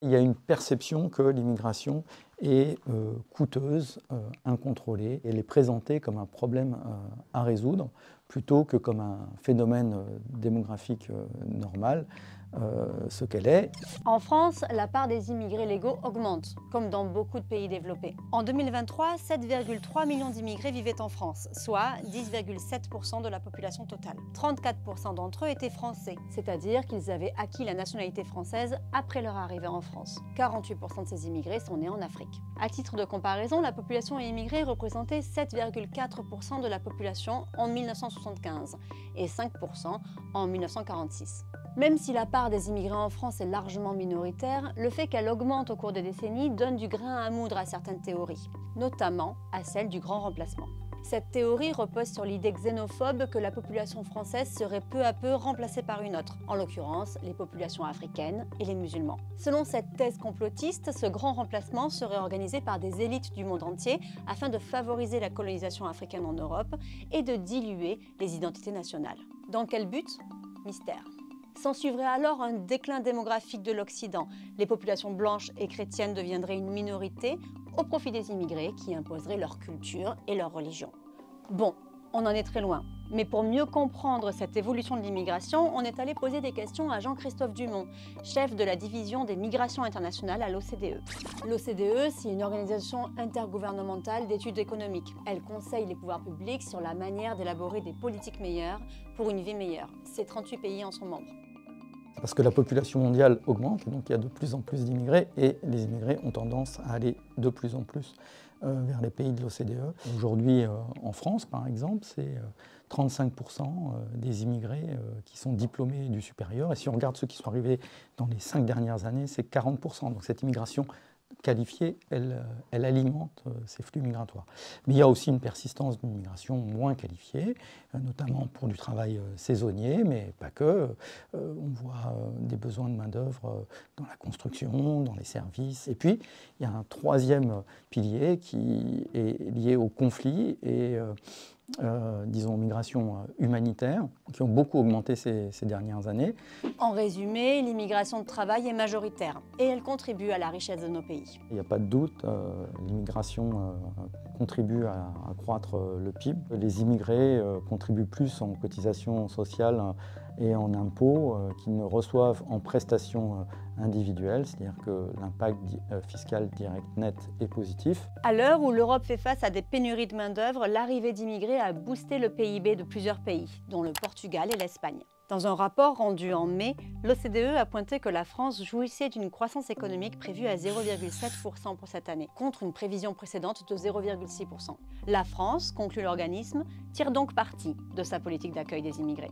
Il y a une perception que l'immigration est coûteuse, incontrôlée. Elle est présentée comme un problème à résoudre plutôt que comme un phénomène démographique normal, ce qu'elle est. En France, la part des immigrés légaux augmente, comme dans beaucoup de pays développés. En 2023, 7,3 millions d'immigrés vivaient en France, soit 10,7% de la population totale. 34% d'entre eux étaient français, c'est-à-dire qu'ils avaient acquis la nationalité française après leur arrivée en France. 48% de ces immigrés sont nés en Afrique. À titre de comparaison, la population immigrée représentait 7,4% de la population en 1975 et 5% en 1946. Même si la part des immigrés en France est largement minoritaire, le fait qu'elle augmente au cours des décennies donne du grain à moudre à certaines théories, notamment à celle du grand remplacement. Cette théorie repose sur l'idée xénophobe que la population française serait peu à peu remplacée par une autre, en l'occurrence les populations africaines et les musulmans. Selon cette thèse complotiste, ce grand remplacement serait organisé par des élites du monde entier afin de favoriser la colonisation africaine en Europe et de diluer les identités nationales. Dans quel but? Mystère. S'ensuivrait alors un déclin démographique de l'Occident. Les populations blanches et chrétiennes deviendraient une minorité au profit des immigrés qui imposeraient leur culture et leur religion. Bon, on en est très loin. Mais pour mieux comprendre cette évolution de l'immigration, on est allé poser des questions à Jean-Christophe Dumont, chef de la division des migrations internationales à l'OCDE. L'OCDE, c'est une organisation intergouvernementale d'études économiques. Elle conseille les pouvoirs publics sur la manière d'élaborer des politiques meilleures pour une vie meilleure. Ces 38 pays en sont membres. Parce que la population mondiale augmente, donc il y a de plus en plus d'immigrés, et les immigrés ont tendance à aller de plus en plus vers les pays de l'OCDE. Aujourd'hui, en France, par exemple, c'est 35% des immigrés qui sont diplômés du supérieur. Et si on regarde ceux qui sont arrivés dans les 5 dernières années, c'est 40%. Donc cette immigration qualifiée, elle alimente ces flux migratoires. Mais il y a aussi une persistance d'une immigration moins qualifiée, notamment pour du travail saisonnier, mais pas que. On voit des besoins de main-d'œuvre dans la construction, dans les services. Et puis, il y a un troisième pilier qui est lié au conflit et disons, migrations humanitaires, qui ont beaucoup augmenté ces dernières années. En résumé, l'immigration de travail est majoritaire et elle contribue à la richesse de nos pays. Il n'y a pas de doute, l'immigration contribue à accroître le PIB. Les immigrés contribuent plus en cotisations sociales et en impôts qu'ils ne reçoivent en prestations individuelles, c'est-à-dire que l'impact fiscal direct net est positif. À l'heure où l'Europe fait face à des pénuries de main-d'œuvre, l'arrivée d'immigrés a boosté le PIB de plusieurs pays, dont le Portugal et l'Espagne. Dans un rapport rendu en mai, l'OCDE a pointé que la France jouissait d'une croissance économique prévue à 0,7% pour cette année, contre une prévision précédente de 0,6%. La France, conclut l'organisme, tire donc parti de sa politique d'accueil des immigrés.